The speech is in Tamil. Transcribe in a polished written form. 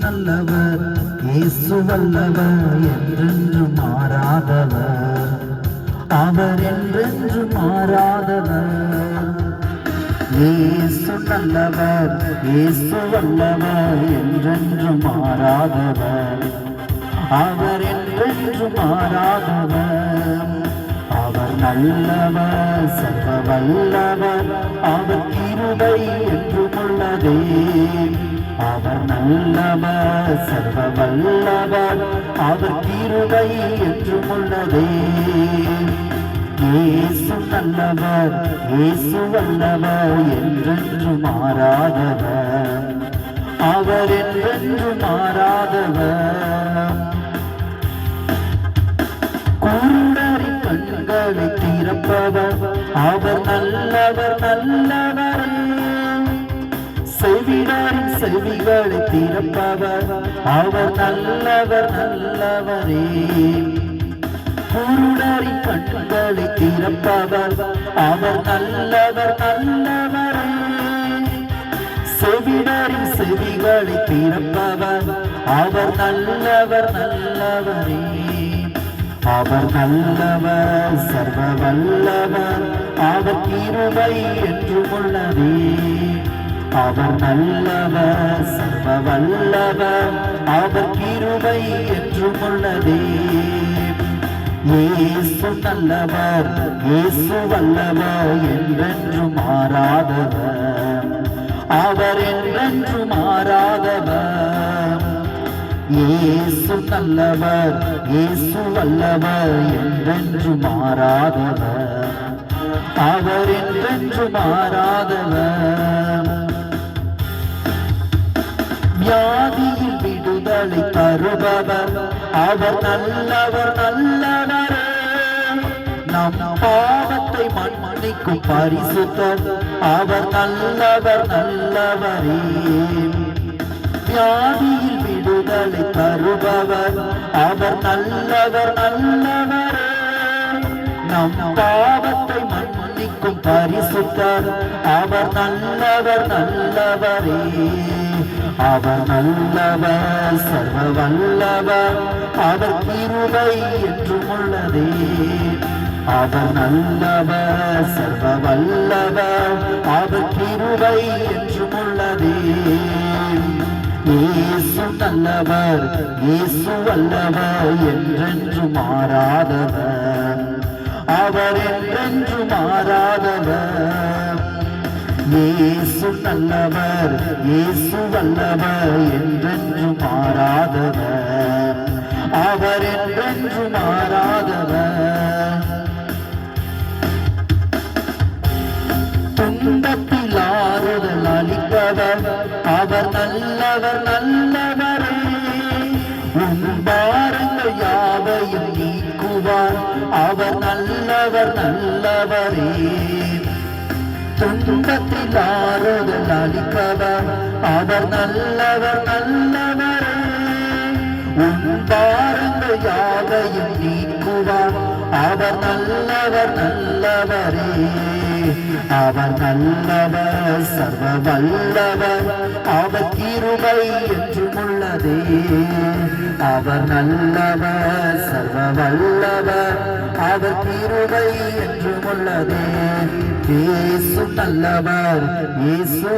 நல்லவர், இயேசு வல்லவர், என்றென்று மாறாதவர், அவர் என்றென்று மாறாதவர். இயேசு நல்லவர், இயேசு வல்லவர், என்றென்று மாறாதவர், அவர் என்றென்று மாறாதவர். அவர் நல்லவர், சர்வ வல்லவர், அவர் கிருபை என்றும் உள்ளதே. அவர் நல்லவர், சர்வ வல்லவர், அவர் கிருபை என்றும் உள்ளதே. இயேசு நல்லவர், இயேசு வல்லவர், என்றென்று மாறாதவர், அவர் என்றென்று மாறாதவர். குருடரின் கண்களை திறப்பவர், அவர் நல்லவர் நல்லவரே. செவிடாரின் செவிகளை திறப்பவர், அவர் நல்லவர் நல்லவரே. குருடரின் கண்களை திறப்பவர், அவர் நல்லவர் நல்லவரே. செவிடாரின் செவிகளை திறப்பவர், அவர் நல்லவர் நல்லவரே. அவர் நல்லவர், சர்வ வல்லவர், அவர் கிருபை என்றும் உள்ளதே. அவர் நல்லவர், சர்வ வல்லவர், அவர் கிருபை என்றும் உள்ளதே. இயேசு நல்லவர், இயேசு வல்லவர், என்றென்று மாறாதவர், அவர் என்றென்று மாறாதவர். இயேசு நல்லவர், இயேசு வல்லவர், என்றென்று மாறாதவர், அவர் என்றென்று மாறாதவர். வியாதியில் விடுதலை தருபவர், அவர் நல்லவர் நல்லவரே. நம் பாவத்தை மன்னிக்கும் பரிசுத்தர், அவர் நல்லவர் நல்லவரே. வியாதியில் விடுதலை தருபவர், அவர் நல்லவர் நல்லவரே. நம் பாவத்தை மன்னிக்கும் பரிசுத்தர், அவர் நல்லவர் நல்லவரே. அவர் நல்லவர், சர்வ வல்லவர், அவர் கிருபை என்றும் உள்ளதே. அவர் நல்லவர், சர்வ வல்லவர், அவர் கிருபை என்றும் உள்ளதே. இயேசு நல்லவர், இயேசு வல்லவர், என்றென்று மாறாதவர், அவர் என்றென்று மாறாதவர். இயேசு நல்லவர், இயேசு வல்லவர், என்றென்று மாறாதவர், அவர் என்றென்று மாறாதவர். துன்பத்தில் ஆறுதல் அளிப்பவர், அவர் நல்லவர் நல்லவரே. உன் பாரங்கள் யாவையும் நீக்குவார், அவர் நல்லவர் நல்லவரே. துன்பத்தில் ஆறுதல் அளிப்பவர், அவர் நல்லவர் நல்லவரே. உன் பாரங்கள் யாவையும் நீக்குவார், அவர் நல்லவர் நல்லவரே. அவர் நல்லவர், சர்வ வல்லவர், அவர் கிருபை என்றும் உள்ளதே. அவர் நல்லவர், சர்வ வல்லவர், அவர் கிருபை என்றும் உள்ளதே. இயேசு நல்லவர், இயேசு